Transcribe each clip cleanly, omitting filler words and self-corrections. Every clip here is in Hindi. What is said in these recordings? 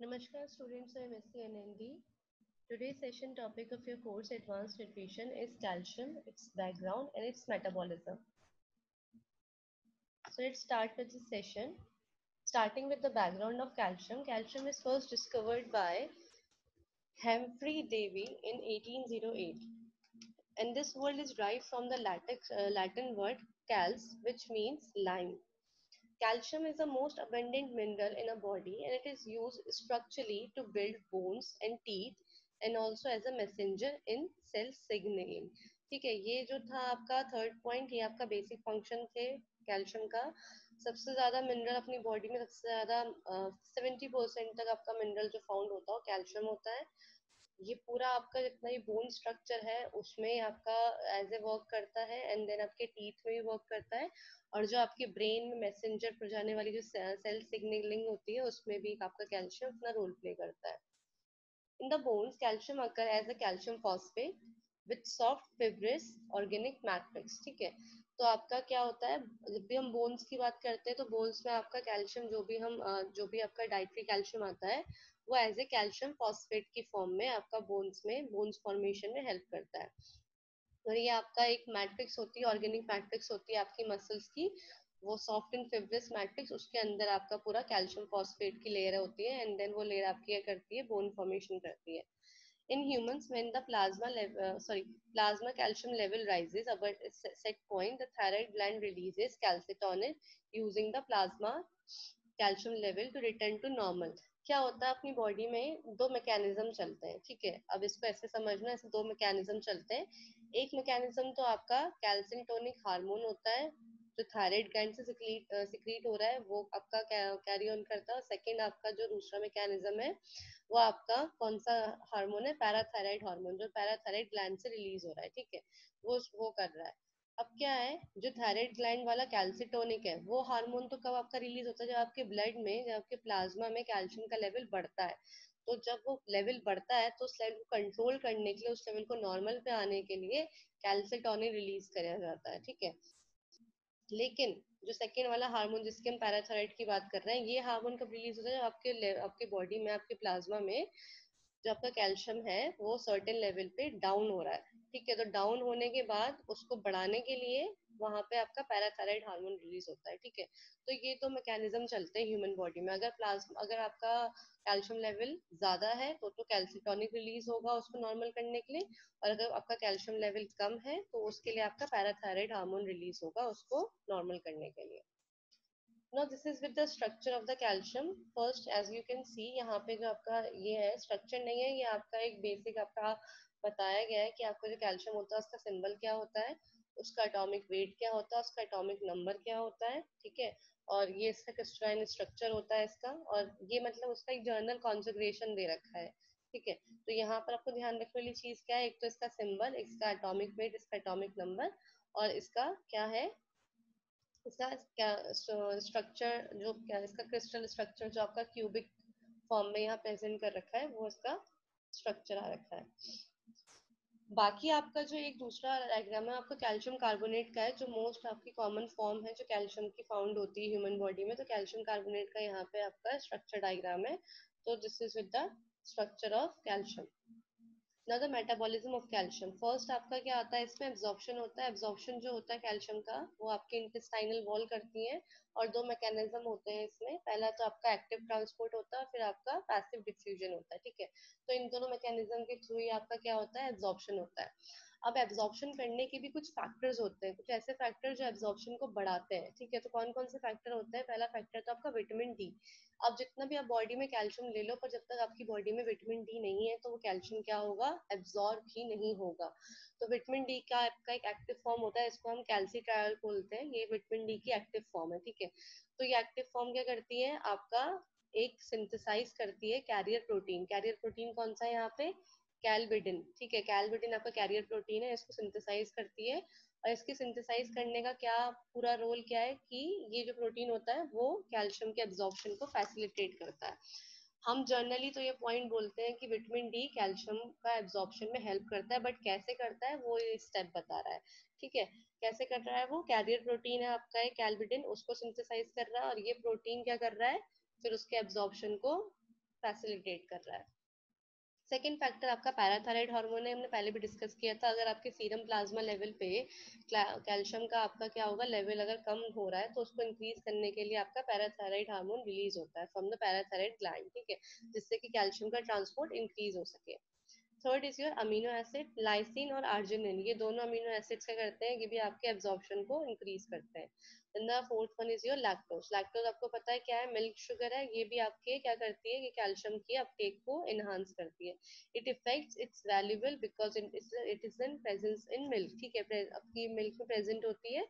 Namaskar students, I am SC NND. Today's session topic of your course Advanced Nutrition is calcium, its background and its metabolism. So let's start with this session. Starting with the background of calcium. Calcium is first discovered by Humphrey Davy in 1808. And this word is derived from the Latin word cals, which means lime. Calcium is the most abundant mineral in a body and it is used structurally to build bones and teeth and also as a messenger in cell signaling. ठीक है, ये जो था आपका थर्ड पॉइंट, ये आपका बेसिक फंक्शन थे कैल्शियम का. सबसे ज्यादा मिनरल अपनी बॉडी में सबसे ज्यादा 70% तक आपका मिनरल जो फाउंड होता है कैल्शियम होता है. ये पूरा आपका जितना भी बोन स्ट्रक्चर है उसमें आपका एज ए वर्क करता है एंड देन आपके टीथ में भी वर्क करता है. और जो आपके ब्रेन में मैसेंजर पर जाने वाली जो सेल सिग्नलिंग होती है उसमें भी आपका कैल्शियम अपना रोल प्ले करता है. In the bones calcium occur as a calcium phosphate with soft fibrous organic matrix. ठीक है, तो आपका क्या होता है, जब भी हम बोन्स की बात करते हैं तो बोन्स में आपका कैल्शियम जो भी आपका डाइटरी कैल्शियम आता है वो एज ए कैल्शियम फॉस्फेट की फॉर्म में आपका बोन्स फॉर्मेशन में हेल्प करता है. और ये आपका एक मैट्रिक्स होती है, ऑर्गेनिक मैट्रिक्स होती है आपकी मसल्स की. वो सॉफ्ट एंड फिब्रिस मैट्रिक्स, उसके अंदर आपका पूरा कैल्शियम फॉस्फेट की लेयर होती है एंड देन वो लेयर आपकी क्या करती है, बोन फॉर्मेशन करती है. In humans, when the plasma calcium level rises above a set point, the thyroid gland releases calcitonin using the plasma calcium level to return to normal. क्या होता है, अपनी बॉडी में दो मैकेनिज्म चलते हैं. ठीक है, अब इसको ऐसे समझना, ऐसे दो मैकेनिज्म चलते हैं. एक मैकेनिज्म तो आपका कैल्सिटोनिक हार्मोन होता है जो थायराइड ग्लैंड से सिक्रीट हो रहा है, वो आपका कैरी ऑन करता है. सेकंड आपका जो दूसरा मैकेनिज्म है वो आपका कौन सा हार्मोन है, पैराथायराइड हार्मोन, जो पैराथायराइड ग्लैंड से रिलीज हो रहा है. ठीक है, वो कर रहा है. अब क्या है, जो थायराइड ग्लैंड वाला कैल्सिटोनिक है वो हार्मोन तो कब आपका रिलीज होता है, जब आपके ब्लड में, जब आपके प्लाज्मा में कैल्शियम का लेवल बढ़ता है. तो जब वो लेवल बढ़ता है तो उस लेवल को कंट्रोल करने के लिए, उस लेवल को नॉर्मल पे आने के लिए कैल्सिटोनिन रिलीज कराया जाता है. ठीक है, लेकिन जो सेकेंड वाला हार्मोन जिसके हम पैराथायराइड की बात कर रहे हैं, ये हार्मोन कब रिलीज होता है, जब आपके बॉडी में, आपके प्लाज्मा में जो आपका कैल्शियम है वो सर्टेन लेवल पे डाउन हो रहा है. ठीक है, तो डाउन होने के बाद उसको बढ़ाने के लिए वहां पे आपका पैराथायराइड हार्मोन रिलीज होता है. ठीक है, तो ये तो मैकेनिज्म चलते हैं ह्यूमन बॉडी में. अगर आपका कैल्शियम लेवल ज्यादा है तो कैल्सिटोनिक रिलीज होगा उसको नॉर्मल करने के लिए. और अगर आपका कैल्शियम लेवल कम है तो उसके लिए आपका पैराथायराइड हार्मोन रिलीज होगा उसको नॉर्मल करने के लिए. Now this is with the structure of the calcium. First as you can see, यहाँ पे जो आपका ये है स्ट्रक्चर नहीं है, ये आपका एक बेसिक आपका बताया गया है कि आपका जो कैल्शियम होता है उसका सिंबल क्या होता है, उसका एटॉमिक वेट क्या होता है, उसका एटॉमिक नंबर क्या होता है. ठीक है, और ये इसका क्रिस्टलाइन स्ट्रक्चर होता है इसका, और ये मतलब उसका एक जर्नल कॉन्फ़िगरेशन दे रखा है. ठीक है, तो यहाँ पर आपको ध्यान रखने वाली चीज क्या है, एक तो इसका सिंबल, इसका एटॉमिक वेट, इसका एटॉमिक नंबर, और इसका क्या है, इसका क्या स्ट्रक्चर, जो क्या इसका क्रिस्टल स्ट्रक्चर जो आपका क्यूबिक फॉर्म में यहाँ प्रेजेंट कर रखा है वो इसका स्ट्रक्चर आ रखा है. बाकी आपका जो एक दूसरा डायग्राम है आपका कैल्शियम कार्बोनेट का है, जो मोस्ट आपकी कॉमन फॉर्म है जो कैल्शियम की फाउंड होती है ह्यूमन बॉडी में. तो कैल्शियम कार्बोनेट का यहाँ पे आपका स्ट्रक्चर डायग्राम है. तो this is with the structure of calcium. ना the metabolism of calcium. First आपका क्या आता है, इसमें एब्जॉर्प्शन होता है. एब्जॉर्प्शन जो होता है कैल्शियम का वो आपके इंटेस्टाइनल वॉल करती है. और दो मैकेनिज्म होते हैं इसमें, पहला तो आपका एक्टिव ट्रांसपोर्ट होता है, फिर आपका पैसिव डिफ्यूजन होता है. ठीक है, तो इन दोनों मैकेनिज्म के थ्रू ही आपका क्या होता है, एब्जॉर्प्शन होता है. अब एब्जॉर्प्शन करने के भी कुछ फैक्टर्स होते हैं, कुछ ऐसे फैक्टर जो एब्जॉर्प्शन को बढ़ाते हैं. ठीक है, तो कौन कौन से फैक्टर होते हैं, पहला फैक्टर तो आपका विटामिन डी. अब जितना भी आप बॉडी में कैल्शियम ले लो, पर जब तक आपकी बॉडी में विटामिन डी नहीं है तो वो कैल्शियम क्या होगा, एब्जॉर्ब ही नहीं होगा. तो विटामिन डी का आपका एक एक्टिव फॉर्म होता है, इसको हम कैल्सिट्रायल बोलते हैं, ये विटामिन डी की एक्टिव फॉर्म है. ठीक है, तो ये एक्टिव फॉर्म क्या करती है, आपका एक सिंथेसाइज करती है कैरियर प्रोटीन. कैरियर प्रोटीन कौन सा है यहाँ पे, कैलबिडिन. ठीक है, कैलबिडिन आपका कैरियर प्रोटीन है, इसको सिंथेसाइज करती है. और इसकी सिंथेसाइज करने का क्या पूरा रोल क्या है कि ये जो प्रोटीन होता है वो कैल्शियम के एब्जॉर्प्शन को फैसिलिटेट करता है. हम जनरली तो ये पॉइंट बोलते हैं कि विटामिन डी कैल्शियम का एब्जॉर्प्शन में हेल्प करता है, बट कैसे करता है वो ये स्टेप बता रहा है. ठीक है, कैसे कर रहा है, वो कैरियर प्रोटीन है आपका एक कैलबिडिन, उसको सिंथेसाइज कर रहा है और ये प्रोटीन क्या कर रहा है, फिर उसके एब्जॉर्प्शन को फैसिलिटेट कर रहा है। सेकेंड फैक्टर आपका पैराथायराइड हार्मोन है, हमने पहले भी डिस्कस किया था। अगर आपके सीरम प्लाज्मा लेवल पे कैल्शियम का आपका क्या होगा, लेवल अगर कम हो रहा है तो उसको इंक्रीज करने के लिए आपका पैराथायराइड हार्मोन रिलीज होता है फ्रॉम द पैराथायराइड ग्लैंड, ठीक है, जिससे कि कैल्शियम का ट्रांसपोर्ट इंक्रीज हो सके। Third is your amino acid, lysine और आर्जिनिन, ये दोनों अमीनो एसिड्स क्या करते हैं, ये भी आपके एब्जॉर्प्शन को इंक्रीज करते हैं। Then the fourth one is your lactose. Lactose आपको पता है क्या है, मिल्क शुगर है, ये भी आपके क्या करती है, ये कैल्शियम की अपटेक को एनहांस करती है। It effects it's valuable because it is in presence in milk, ठीक है, आपकी मिल्क में प्रेजेंट होती है,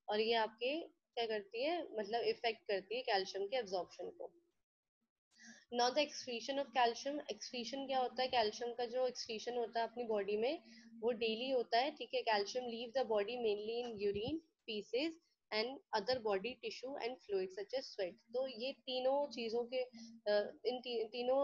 और ये आपके क्या करती है, मतलब इफेक्ट करती है कैल्शियम के एब्जॉर्प्शन को। Now the excretion of calcium, excretion क्या होता है, कैल्शियम का जो एक्सक्रीशन होता है अपनी बॉडी में वो डेली होता है, ठीक है। Calcium leave the body mainly in urine, faeces and other body tissue and fluid such as sweat. तो ये तीनों चीजों के तीनों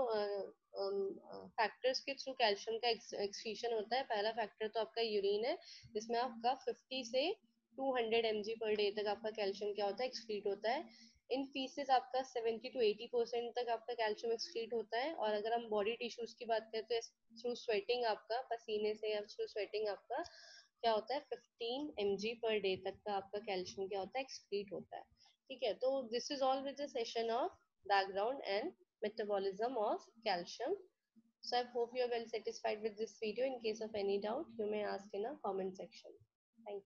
फैक्टर्स के थ्रू कैल्शियम का एक्सक्रीशन होता है। पहला फैक्टर तो आपका यूरिन है, जिसमें आपका 50 से 200 mg पर डे तक आपका कैल्शियम क्या होता है, एक्सक्रीट होता है। इन फीसेस आपका 70 to 80% तक आपका कैल्शियम एक्सक्रीट होता है। और अगर हम बॉडी टिश्यूज की बात करें तो थ्रू स्वेटिंग आपका, पसीने से या थ्रू स्वेटिंग आपका क्या होता है, 15 mg पर डे तक का आपका कैल्शियम क्या होता है, एक्सक्रीट होता है, ठीक है। तो this is all with the session of background and metabolism of calcium. So I hope you are well satisfied with this video. In case of any doubt, you may ask in a comment section. Thank you.